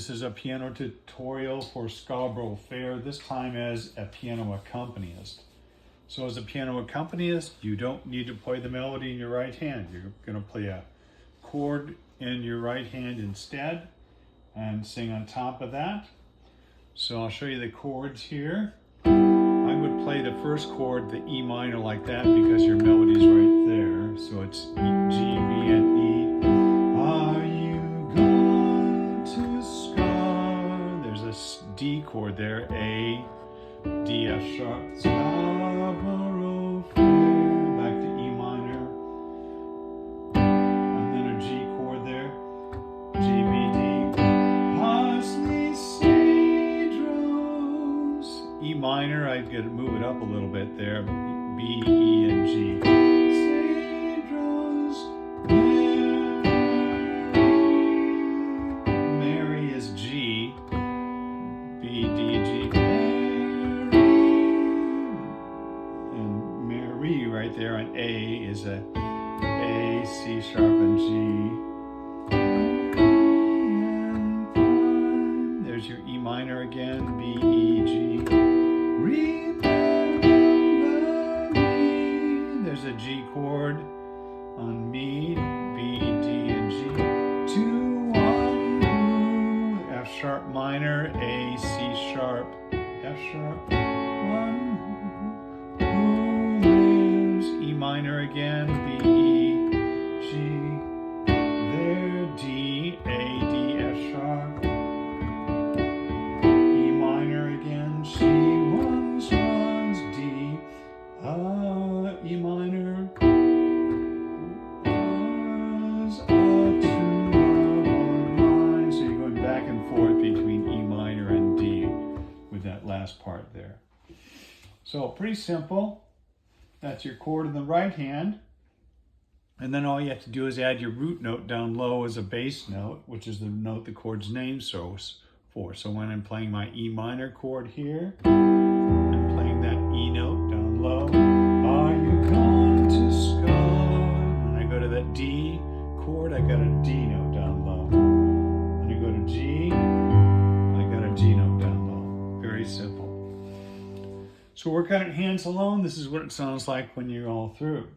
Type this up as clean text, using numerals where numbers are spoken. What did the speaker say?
This is a piano tutorial for Scarborough Fair, this time as a piano accompanist. So as a piano accompanist, you don't need to play the melody in your right hand. You're going to play a chord in your right hand instead and sing on top of that. So I'll show you the chords here. I would play the first chord, the E minor, like that because your melody's right there. So it's G, B, and E. Are you gone to Scarborough? There's a D chord there, A, D, F sharp, Scarborough Fair, back to E minor, and then a G chord there, G, B, D, parsley, sage, rose, E minor, I could move it up a little bit there, B, E, and G. Sage, rose, Mary is G, B, D, G, Mary right there on A is a A, C sharp, and G. There's your E minor again, B, E, G. Remember me. There's a G chord on me, B, D, and G. 2, 1, F sharp minor, A, C sharp, F sharp, 1, who lives, E minor again, B, E, G, there, D, A, D, F sharp, E minor again, she once was, D, E minor, was a true love of mine. So you're going back and forth between E minor and D with that last part there. So pretty simple. That's your chord in the right hand. And then all you have to do is add your root note down low as a bass note, which is the note the chord's named for. So when I'm playing my E minor chord here, I'm playing that E note down low. Are you going to Scarborough? When I go to that D chord, I got a D note down low. When I go to G, I got a G note down low. Very simple. So work on it hands alone. This is what it sounds like when you're all through.